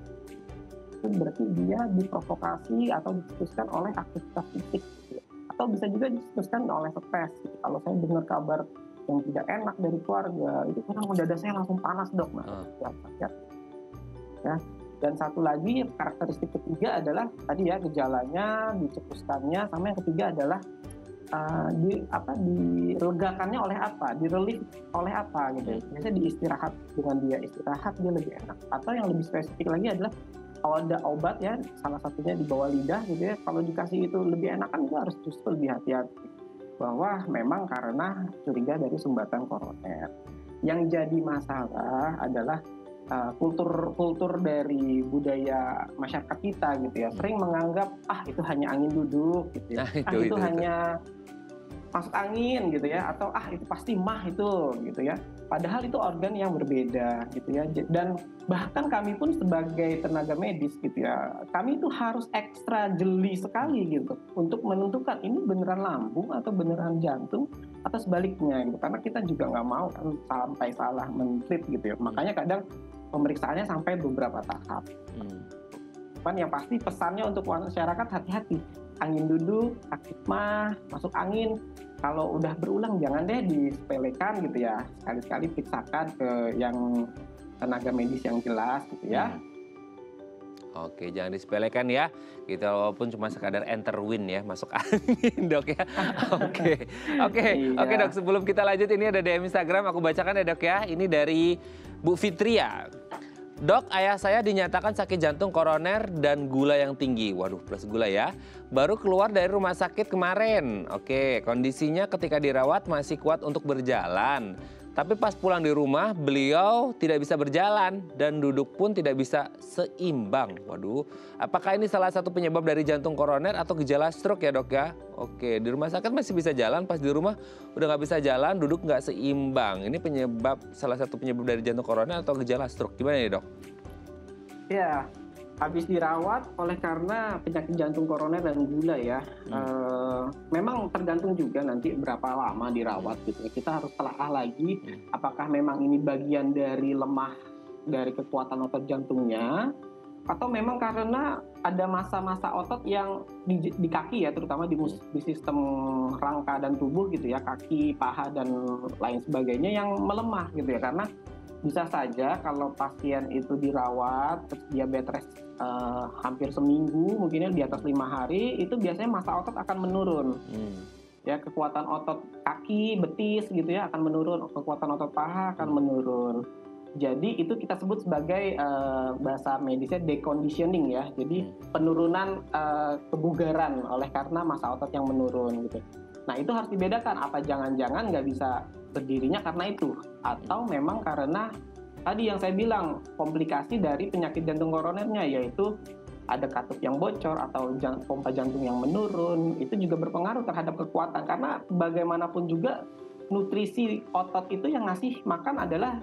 Itu berarti dia diprovokasi atau dicetuskan oleh aktivitas fisik gitu. Atau bisa juga dicetuskan oleh stres gitu. Kalau saya dengar kabar yang tidak enak dari keluarga, itu kadang dada saya langsung panas dok. Ya. Dan satu lagi karakteristik ketiga adalah tadi ya gejalanya, dicetuskannya, sama yang ketiga adalah dilegakannya oleh apa, direlief oleh apa gitu. Biasanya diistirahat, dengan dia istirahat dia lebih enak. Atau yang lebih spesifik lagi adalah kalau ada obat ya, salah satunya di bawah lidah gitu ya, kalau dikasih itu lebih enak kan, itu harus justru lebih hati-hati bahwa memang karena curiga dari sumbatan koroner. Yang jadi masalah adalah kultur dari budaya masyarakat kita gitu ya, sering menganggap itu hanya angin duduk gitu ya, itu hanya masuk angin gitu ya, atau itu pasti mah itu gitu ya. Padahal itu organ yang berbeda gitu ya. Dan bahkan kami pun sebagai tenaga medis gitu ya, kami itu harus ekstra jeli sekali gitu untuk menentukan ini beneran lambung atau beneran jantung atau sebaliknya gitu. Karena kita juga nggak mau kan sampai salah men-treat gitu ya. Makanya kadang pemeriksaannya sampai beberapa tahap. Kan yang pasti pesannya untuk masyarakat hati-hati. Angin duduk, aktif mah, masuk angin. Kalau udah berulang jangan deh disepelekan gitu ya. Sekali-sekali periksakan ke yang tenaga medis yang jelas gitu ya. Oke, jangan disepelekan ya. Gitu, walaupun cuma sekadar enter win ya, masuk angin dok ya. Oke dok, sebelum kita lanjut ini ada DM Instagram, aku bacakan ya dok ya. Ini dari Bu Fitria. Dok, ayah saya dinyatakan sakit jantung koroner dan gula yang tinggi. Waduh, plus gula ya. Baru keluar dari rumah sakit kemarin. Oke, kondisinya ketika dirawat masih kuat untuk berjalan. Tapi pas pulang di rumah, beliau tidak bisa berjalan dan duduk pun tidak bisa seimbang. Waduh, apakah ini salah satu penyebab dari jantung koroner atau gejala stroke ya dok ya? Oke, di rumah sakit masih bisa jalan, pas di rumah udah nggak bisa jalan, duduk nggak seimbang. Ini salah satu penyebab dari jantung koroner atau gejala stroke. Gimana ya dok? Ya, habis dirawat oleh karena penyakit jantung koroner dan gula ya. Memang tergantung juga nanti berapa lama dirawat gitu. Kita harus telaah lagi apakah memang ini bagian dari lemah dari kekuatan otot jantungnya atau memang karena ada masa-masa otot yang di kaki ya, terutama di sistem rangka dan tubuh gitu ya, kaki, paha dan lain sebagainya yang melemah gitu ya. Karena bisa saja kalau pasien itu dirawat, terus dia bed rest hampir seminggu, mungkinnya di atas 5 hari, itu biasanya masa otot akan menurun. Ya, kekuatan otot kaki, betis gitu ya akan menurun, kekuatan otot paha akan menurun. Jadi itu kita sebut sebagai bahasa medisnya deconditioning ya. Jadi penurunan kebugaran oleh karena masa otot yang menurun gitu. Nah itu harus dibedakan, apa jangan-jangan nggak bisa berdirinya karena itu, atau memang karena tadi yang saya bilang komplikasi dari penyakit jantung koronernya, yaitu ada katup yang bocor atau pompa jantung yang menurun. Itu juga berpengaruh terhadap kekuatan, karena bagaimanapun juga nutrisi otot itu yang ngasih makan adalah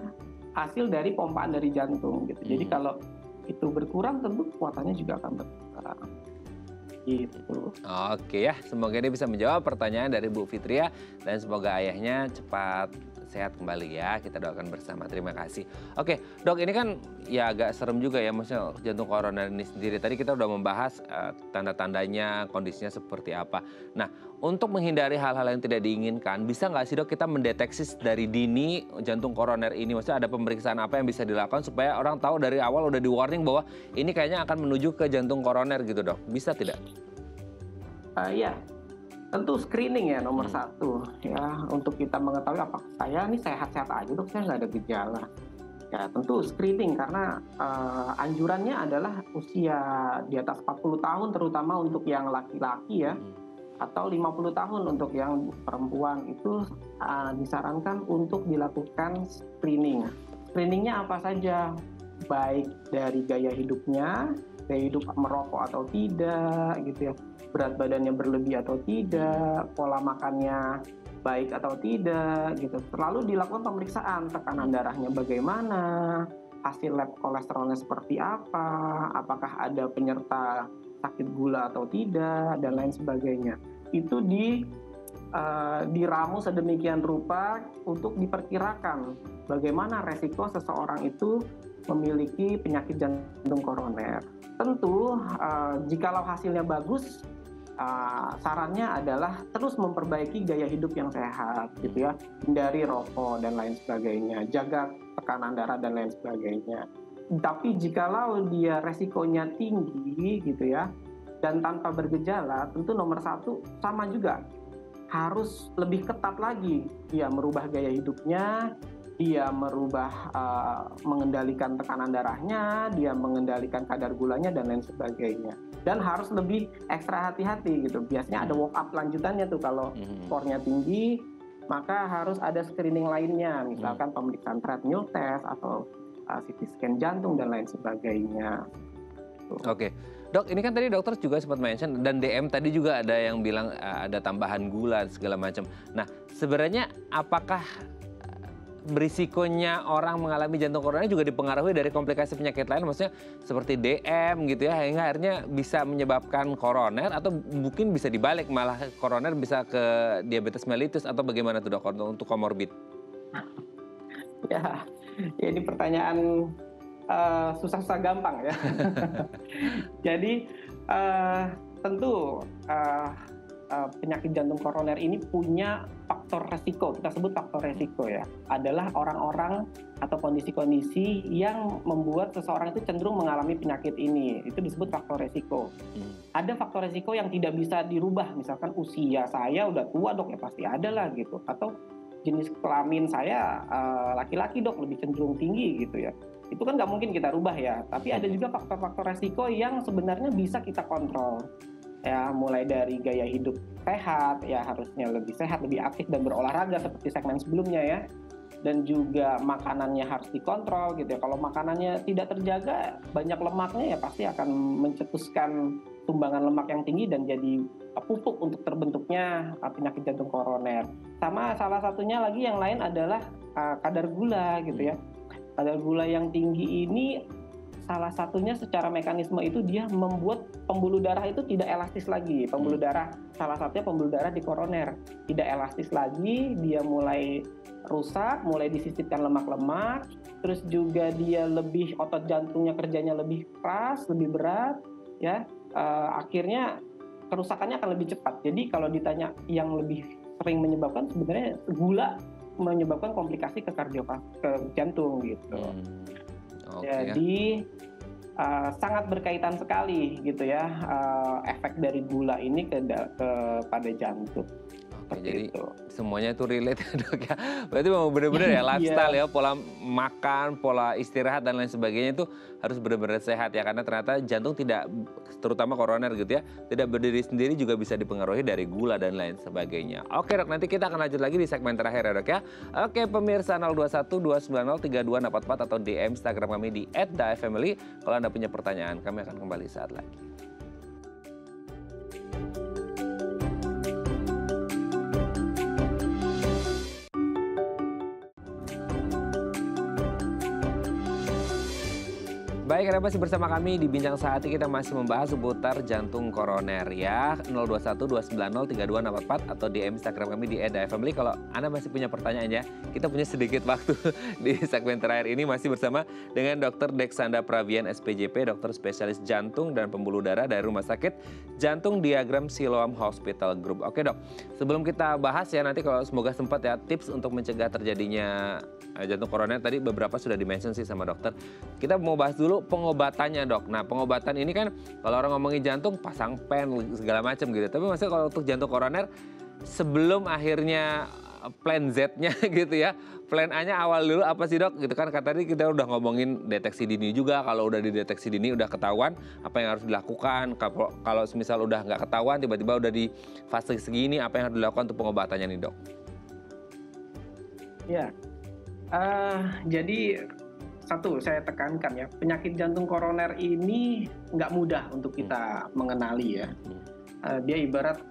hasil dari pompaan dari jantung gitu. Jadi kalau itu berkurang tentu kekuatannya juga akan berkurang. Gitu. Oke ya, semoga dia bisa menjawab pertanyaan dari Bu Fitria dan semoga ayahnya cepat sehat kembali ya. Kita doakan bersama. Terima kasih. Oke, Dok, ini kan ya agak serem juga ya, maksudnya jantung koroner ini sendiri. Tadi kita udah membahas tanda-tandanya, kondisinya seperti apa. Nah, untuk menghindari hal-hal yang tidak diinginkan, bisa nggak sih Dok kita mendeteksi dari dini jantung koroner ini? Maksudnya ada pemeriksaan apa yang bisa dilakukan supaya orang tahu dari awal udah di warning bahwa ini kayaknya akan menuju ke jantung koroner gitu Dok? Bisa tidak? Ya, tentu screening ya nomor satu ya, untuk kita mengetahui apakah saya ini sehat-sehat aja Dok, saya nggak ada gejala. Ya tentu screening karena anjurannya adalah usia di atas 40 tahun terutama untuk yang laki-laki ya, atau 50 tahun untuk yang perempuan itu disarankan untuk dilakukan screening. Screeningnya apa saja? Baik dari gaya hidupnya, gaya hidup merokok atau tidak gitu ya, berat badannya berlebih atau tidak, pola makannya baik atau tidak gitu. Lalu dilakukan pemeriksaan tekanan darahnya bagaimana, hasil lab kolesterolnya seperti apa, apakah ada penyerta sakit gula atau tidak dan lain sebagainya. Itu diramu sedemikian rupa untuk diperkirakan bagaimana resiko seseorang itu memiliki penyakit jantung koroner. Tentu jikalau hasilnya bagus, sarannya adalah terus memperbaiki gaya hidup yang sehat gitu ya, hindari rokok dan lain sebagainya, jaga tekanan darah dan lain sebagainya. Tapi jikalau dia resikonya tinggi gitu ya dan tanpa bergejala, tentu nomor satu sama juga harus lebih ketat lagi, dia merubah gaya hidupnya, dia merubah mengendalikan tekanan darahnya, dia mengendalikan kadar gulanya dan lain sebagainya. Dan harus lebih ekstra hati-hati gitu. Biasanya ada walk up lanjutannya tuh kalau skornya tinggi, maka harus ada screening lainnya, misalkan pemeriksaan treadmill test atau CT scan jantung dan lain sebagainya. Oke. Dok, ini kan tadi dokter juga sempat mention dan DM tadi juga ada yang bilang ada tambahan gula segala macam. Nah, sebenarnya apakah berisikonya orang mengalami jantung koroner juga dipengaruhi dari komplikasi penyakit lain, maksudnya seperti DM gitu ya, hingga akhirnya bisa menyebabkan koroner atau mungkin bisa dibalik malah koroner bisa ke diabetes mellitus atau bagaimana tuh Dok untuk komorbid? Ya, ini pertanyaan susah-susah gampang ya. Jadi tentu penyakit jantung koroner ini punya faktor resiko, kita sebut faktor resiko ya, adalah orang-orang atau kondisi-kondisi yang membuat seseorang itu cenderung mengalami penyakit ini, itu disebut faktor resiko. Ada faktor resiko yang tidak bisa dirubah, misalkan usia saya udah tua Dok, ya pasti ada lah gitu, atau jenis kelamin saya laki-laki Dok, lebih cenderung tinggi gitu ya. Itu kan nggak mungkin kita rubah ya, tapi ada juga faktor-faktor resiko yang sebenarnya bisa kita kontrol. Ya, mulai dari gaya hidup sehat, ya harusnya lebih sehat, lebih aktif dan berolahraga seperti segmen sebelumnya ya. Dan juga makanannya harus dikontrol gitu ya. Kalau makanannya tidak terjaga, banyak lemaknya ya pasti akan mencetuskan tumbangan lemak yang tinggi dan jadi pupuk untuk terbentuknya penyakit jantung koroner. Sama salah satunya lagi yang lain adalah kadar gula gitu ya. Kadar gula yang tinggi ini salah satunya secara mekanisme itu dia membuat pembuluh darah itu tidak elastis lagi. Pembuluh darah, salah satunya pembuluh darah di koroner. Tidak elastis lagi, dia mulai rusak, mulai disisipkan lemak-lemak, terus juga dia lebih, otot jantungnya kerjanya lebih keras, lebih berat, ya. Akhirnya kerusakannya akan lebih cepat. Jadi kalau ditanya yang lebih sering menyebabkan, sebenarnya gula menyebabkan komplikasi ke jantung gitu. Jadi sangat berkaitan sekali gitu ya, efek dari gula ini kepada jantung. Jadi semuanya itu relate ya dok ya. Berarti memang benar-benar ya lifestyle ya, pola makan, pola istirahat dan lain sebagainya itu harus benar-benar sehat ya. Karena ternyata jantung tidak, terutama koroner gitu ya, tidak berdiri sendiri, juga bisa dipengaruhi dari gula dan lain sebagainya. Oke dok, nanti kita akan lanjut lagi di segmen terakhir ya dok ya. Oke pemirsa, 0212903244 atau DM Instagram kami di @dafamily. Kalau Anda punya pertanyaan, kami akan kembali saat lagi. Baik, Anda masih bersama kami di Bincang Saat ini. Kita masih membahas seputar jantung koroner ya. 0212903244 atau DM Instagram kami di @dafamily. Kalau Anda masih punya pertanyaan ya, kita punya sedikit waktu di segmen terakhir ini, masih bersama dengan Dr. Deksanda Pravian SPJP, dokter spesialis jantung dan pembuluh darah dari Rumah Sakit Jantung Diagram Siloam Hospital Group. Oke dok, sebelum kita bahas ya, nanti kalau semoga sempat ya, tips untuk mencegah terjadinya jantung koroner tadi beberapa sudah dimention sih sama dokter. Kita mau bahas dulu pengobatannya dok. Nah pengobatan ini kan kalau orang ngomongin jantung pasang pen segala macam gitu. Tapi maksudnya kalau untuk jantung koroner, sebelum akhirnya plan Z-nya gitu ya, plan A-nya awal dulu apa sih dok? Gitu kan tadi kita udah ngomongin deteksi dini juga. Kalau udah dideteksi dini udah ketahuan apa yang harus dilakukan. Kalau misal udah nggak ketahuan, tiba-tiba udah di fase segini, apa yang harus dilakukan untuk pengobatannya nih dok? Ya, jadi satu saya tekankan ya, penyakit jantung koroner ini nggak mudah untuk kita mengenali ya. Dia ibarat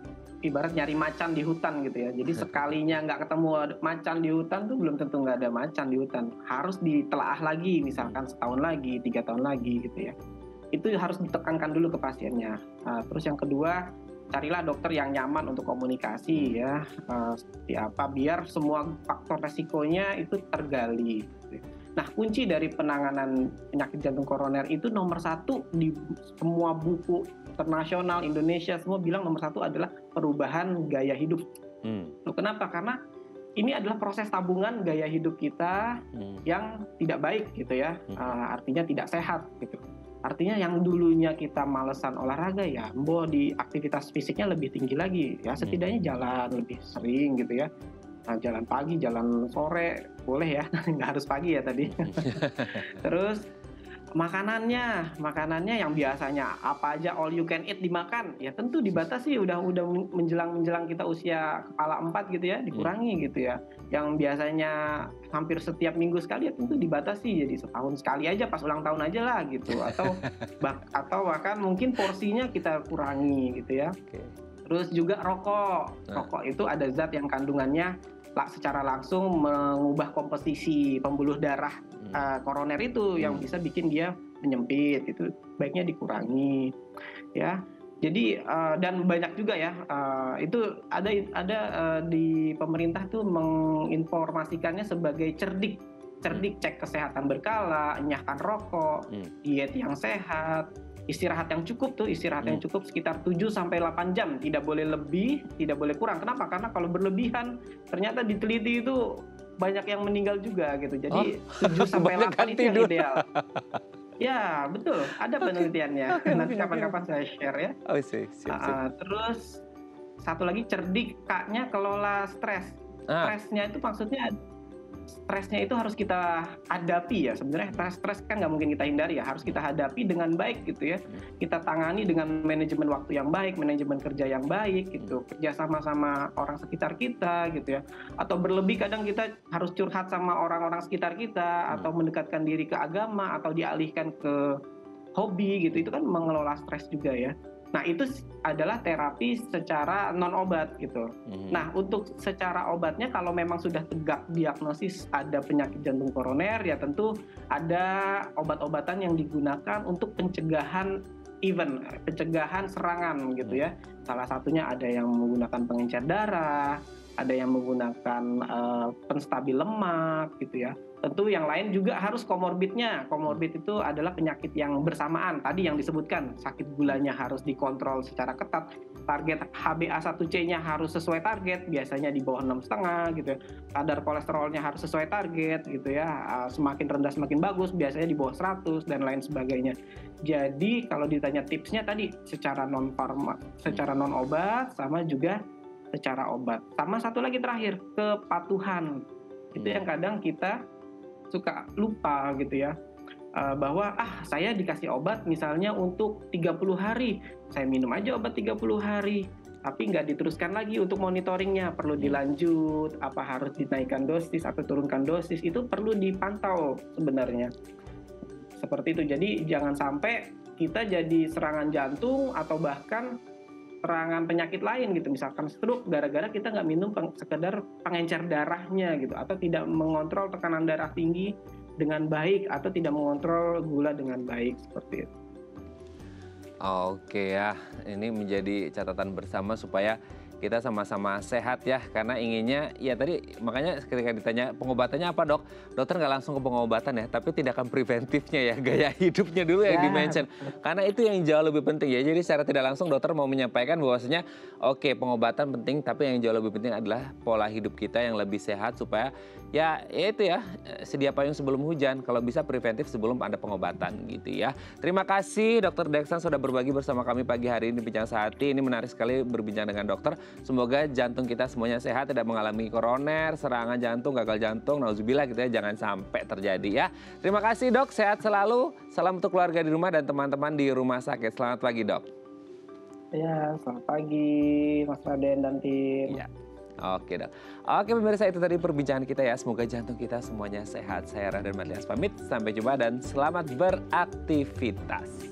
nyari macan di hutan gitu ya. Jadi sekalinya nggak ketemu macan di hutan tuh belum tentu nggak ada macan di hutan. Harus ditelaah lagi, misalkan setahun lagi, 3 tahun lagi gitu ya. Itu harus ditekankan dulu ke pasiennya. Terus yang kedua, carilah dokter yang nyaman untuk komunikasi ya. Seperti apa, biar semua faktor resikonya itu tergali. Nah, kunci dari penanganan penyakit jantung koroner itu nomor 1 di semua buku internasional, Indonesia, semua bilang nomor 1 adalah perubahan gaya hidup. Kenapa? Karena ini adalah proses tabungan gaya hidup kita yang tidak baik gitu ya, artinya tidak sehat gitu. Artinya yang dulunya kita malesan olahraga ya, di aktivitas fisiknya lebih tinggi lagi ya, setidaknya jalan lebih sering gitu ya. Jalan pagi, jalan sore, boleh ya, nggak harus pagi ya tadi. Terus makanannya yang biasanya apa aja all you can eat dimakan, ya tentu dibatasi. Udah menjelang kita usia kepala 4 gitu ya, dikurangi gitu ya. Yang biasanya hampir setiap minggu sekali ya tentu dibatasi, jadi setahun sekali aja, pas ulang tahun aja lah gitu. Atau bahkan mungkin porsinya kita kurangi gitu ya. Terus juga rokok itu ada zat yang kandungannya secara langsung mengubah komposisi pembuluh darah koroner itu, yang bisa bikin dia menyempit, itu baiknya dikurangi ya. Jadi dan banyak juga ya, itu ada di pemerintah tuh menginformasikannya sebagai cerdik, cek kesehatan berkala, enyahkan rokok, diet yang sehat, istirahat yang cukup yang cukup sekitar 7-8 jam, tidak boleh lebih, tidak boleh kurang. Kenapa? Karena kalau berlebihan ternyata diteliti itu banyak yang meninggal juga gitu. Jadi 7-8 itu yang ideal. Ya, betul. Ada penelitiannya. Nanti kapan-kapan saya share ya. Oh, siap. Terus satu lagi, cerdik K-nya kelola stres. Stresnya itu maksudnya stresnya itu harus kita hadapi ya. Sebenarnya stres kan nggak mungkin kita hindari ya, harus kita hadapi dengan baik gitu ya. Kita tangani dengan manajemen waktu yang baik, manajemen kerja yang baik gitu, kerja sama orang sekitar kita gitu ya. Atau berlebih kadang kita harus curhat sama orang-orang sekitar kita, atau mendekatkan diri ke agama, atau dialihkan ke hobi gitu. Itu kan mengelola stres juga ya. Nah, itu adalah terapi secara non-obat gitu. Nah, untuk secara obatnya kalau memang sudah tegak diagnosis ada penyakit jantung koroner, ya tentu ada obat-obatan yang digunakan untuk pencegahan pencegahan serangan gitu ya. Salah satunya ada yang menggunakan pengencer darah, ada yang menggunakan penstabil lemak gitu ya. Tentu yang lain juga harus komorbidnya. Komorbid itu adalah penyakit yang bersamaan. Tadi yang disebutkan, sakit gulanya harus dikontrol secara ketat. Target HbA1c-nya harus sesuai target, biasanya di bawah 6,5 gitu ya. Kadar kolesterolnya harus sesuai target gitu ya. Semakin rendah semakin bagus, biasanya di bawah 100 dan lain sebagainya. Jadi kalau ditanya tipsnya tadi secara secara non obat sama juga secara obat. Sama satu lagi terakhir, kepatuhan. Itu yang kadang kita suka lupa gitu ya, bahwa saya dikasih obat misalnya untuk 30 hari, saya minum aja obat 30 hari, tapi nggak diteruskan lagi untuk monitoringnya, perlu dilanjut, apa harus dinaikkan dosis atau turunkan dosis, itu perlu dipantau sebenarnya. Seperti itu, jadi jangan sampai kita jadi serangan jantung atau bahkan serangan penyakit lain gitu, misalkan stroke gara-gara kita nggak minum sekedar pengencer darahnya gitu, atau tidak mengontrol tekanan darah tinggi dengan baik, atau tidak mengontrol gula dengan baik, seperti itu. Oke ya, ini menjadi catatan bersama supaya kita sama-sama sehat ya, karena inginnya ya tadi makanya ketika ditanya pengobatannya apa dok, dokter nggak langsung ke pengobatan ya, tapi tindakan preventifnya ya, gaya hidupnya dulu yang di-mention, karena itu yang jauh lebih penting ya. Jadi secara tidak langsung dokter mau menyampaikan bahwasanya oke, pengobatan penting, tapi yang jauh lebih penting adalah pola hidup kita yang lebih sehat supaya ya itu ya, sedia payung sebelum hujan, kalau bisa preventif sebelum ada pengobatan gitu ya. Terima kasih Dr. Deksan sudah berbagi bersama kami pagi hari ini Bincang Sehati. Ini menarik sekali berbincang dengan dokter. Semoga jantung kita semuanya sehat, tidak mengalami koroner, serangan jantung, gagal jantung, nauzubillah gitu ya, jangan sampai terjadi ya. Terima kasih dok, sehat selalu. Salam untuk keluarga di rumah dan teman-teman di rumah sakit. Selamat pagi dok. Ya, selamat pagi Mas Raden dan tim. Ya. Oke dok. Oke pemirsa, itu tadi perbincangan kita ya. Semoga jantung kita semuanya sehat. Saya Raden Madlias pamit. Sampai jumpa dan selamat beraktivitas.